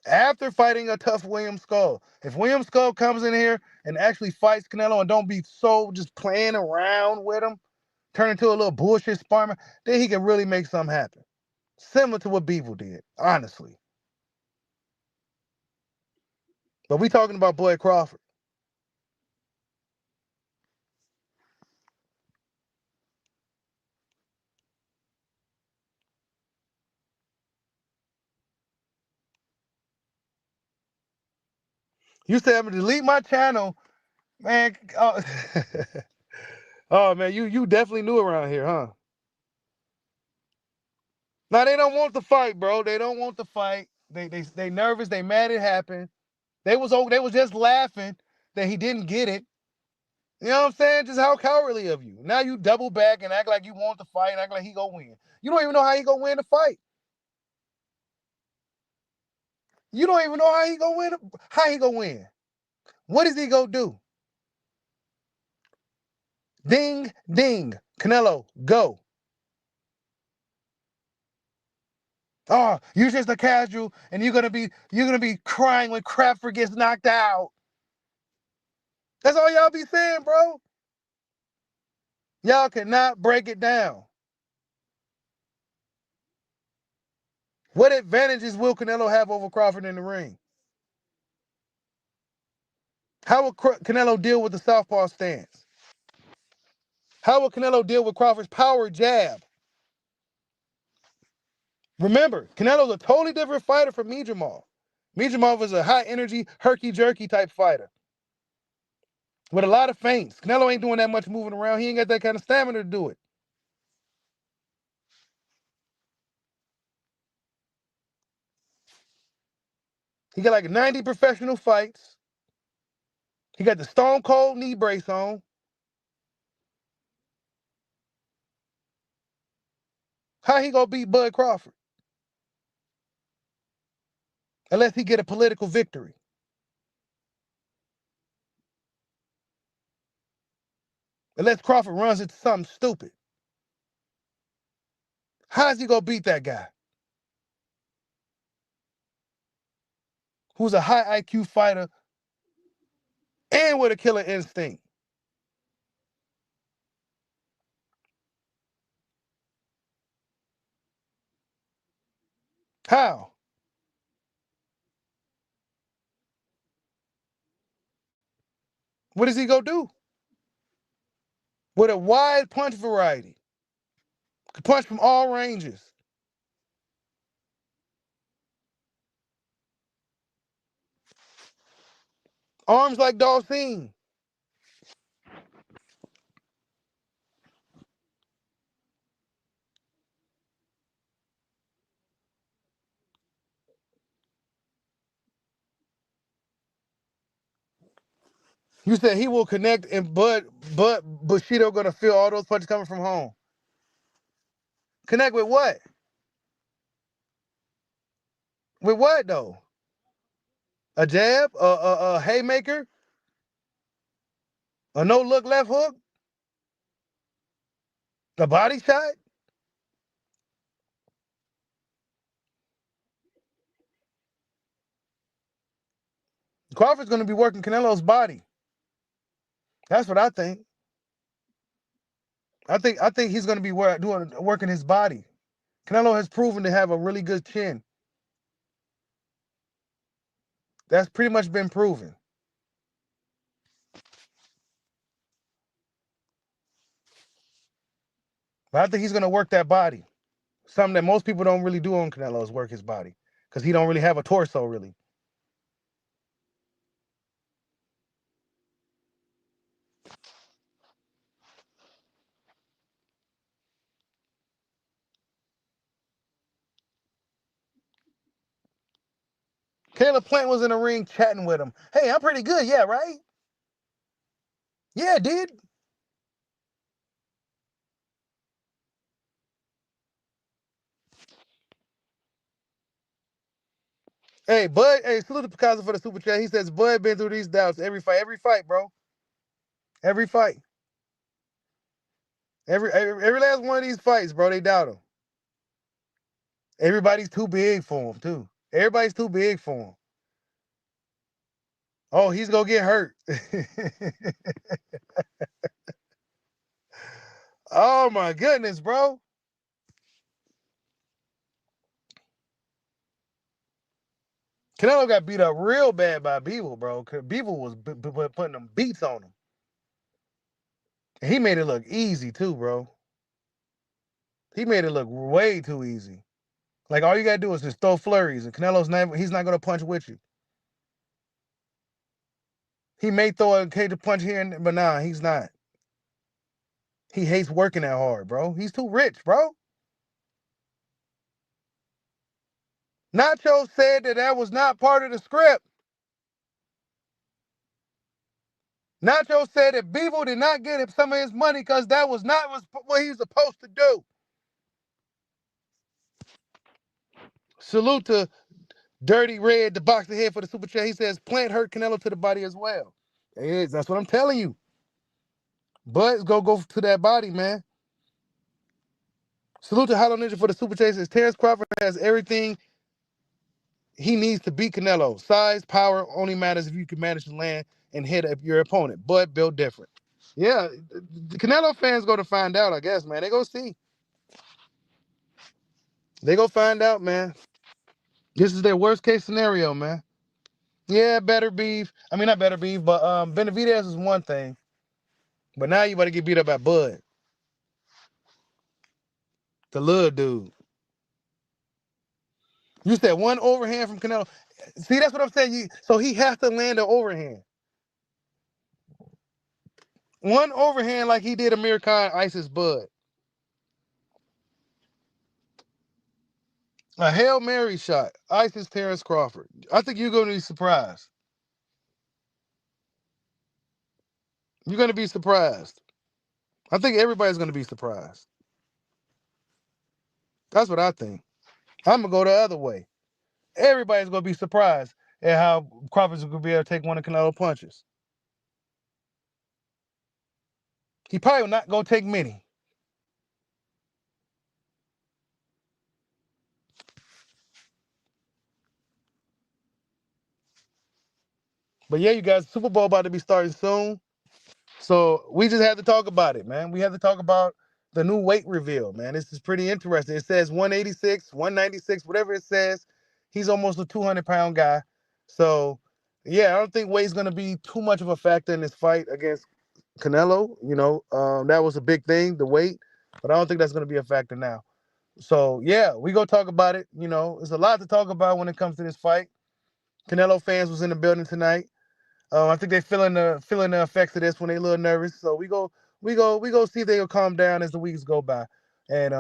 After fighting a tough William Skull. If William Skull comes in here and actually fights Canelo and don't be so just playing around with him, turn into a little bullshit sparring, then he can really make something happen. Similar to what Beevil did, honestly. But we talking about Bud Crawford. You said I'm gonna delete my channel, man. Oh man, you definitely new around here, huh? Now they don't want the fight, bro. They don't want the fight. They nervous. They mad it happened. They was just laughing that he didn't get it. You know what I'm saying? Just how cowardly of you. Now you double back and act like you want the fight and act like he gonna win. You don't even know how he gonna win the fight. You don't even know how he gonna win. How he gonna win? What is he gonna do? Ding, ding. Canelo, go. Oh, you're just a casual, and you're gonna be crying when Crawford gets knocked out. That's all y'all be saying, bro. Y'all cannot break it down. What advantages will Canelo have over Crawford in the ring? How will Canelo deal with the southpaw stance? How will Canelo deal with Crawford's power jab? Remember, Canelo's a totally different fighter from Mijamov. Michimov is a high energy, herky-jerky type fighter with a lot of feints. Canelo ain't doing that much moving around. He ain't got that kind of stamina to do it. He got like 90 professional fights. He got the stone cold knee brace on. How he gonna beat Bud Crawford? Unless he get a political victory. Unless Crawford runs into something stupid. How's he gonna beat that guy? Who's a high IQ fighter and with a killer instinct? How? What is he gonna do? With a wide punch variety. Can punch from all ranges. Arms like Dawson. You said he will connect and but Bushido gonna feel all those punches coming from home. Connect with what? With what though? A jab? A haymaker? A no-look left hook? A body shot? Crawford's gonna be working Canelo's body. That's what I think. I think he's gonna be working his body. Canelo has proven to have a really good chin. That's pretty much been proven. But I think he's gonna work that body. Something that most people don't really do on Canelo is work his body. Because he don't really have a torso, really. Caleb Plant was in the ring chatting with him. Hey, I'm pretty good, yeah, right? Yeah, dude. Hey, Bud, hey, salute to Picasso for the super chat. He says, Bud been through these doubts every fight, bro. Every fight. Every last one of these fights, bro, they doubt him. Everybody's too big for him, too. Everybody's too big for him. Oh, he's gonna get hurt. Oh my goodness, bro. Canelo got beat up real bad by Beeble, bro. Beeble was putting them beats on him. And he made it look easy too, bro. He made it look way too easy. Like all you gotta do is just throw flurries, and he's not gonna punch with you. He may throw a cage to punch here, but nah, he's not. He hates working that hard, bro. He's too rich, bro. Nacho said that was not part of the script. Nacho said that Beeble did not get him some of his money because that was not what he was supposed to do. Salute to Dirty Red, the boxer head for the super chat. He says Plant hurt Canelo to the body as well. It is. That's what I'm telling you. Bud's go to that body, man. Salute to Hollow Ninja for the super chat. He says Terence Crawford has everything he needs to beat Canelo. Size, power only matters if you can manage to land and hit your opponent. Bud built different. Yeah, the Canelo fans go to find out, I guess, man. They go see. They go find out, man. This is their worst case scenario, man. Yeah, better beef. I mean, not better beef, but Benavidez is one thing. But now you better get beat up by Bud. The little dude. You said one overhand from Canelo. See, that's what I'm saying. So he has to land an overhand. One overhand like he did Amir Khan, Isis Bud. A Hail Mary shot, Isis Terence Crawford. I think you're going to be surprised. You're going to be surprised. I think everybody's going to be surprised. That's what I think. I'm going to go the other way. Everybody's going to be surprised at how Crawford's going to be able to take one of Canelo punches. He probably not going to take many. But yeah, you guys, Super Bowl about to be starting soon. So we just had to talk about it, man. We had to talk about the new weight reveal, man. This is pretty interesting. It says 186, 196, whatever it says. He's almost a 200-pound guy. So, yeah, I don't think weight's going to be too much of a factor in this fight against Canelo. You know, that was a big thing, the weight. But I don't think that's going to be a factor now. So, yeah, we go talk about it. You know, there's a lot to talk about when it comes to this fight. Canelo fans was in the building tonight. I think they're feeling the effects of this when they're a little nervous. So we go see if they'll calm down as the weeks go by. And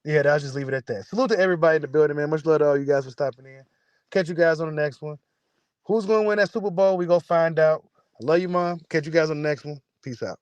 yeah, I'll just leave it at that. Salute to everybody in the building, man. Much love to all you guys for stopping in. Catch you guys on the next one. Who's gonna win that Super Bowl? We go find out. I love you, Mom. Catch you guys on the next one. Peace out.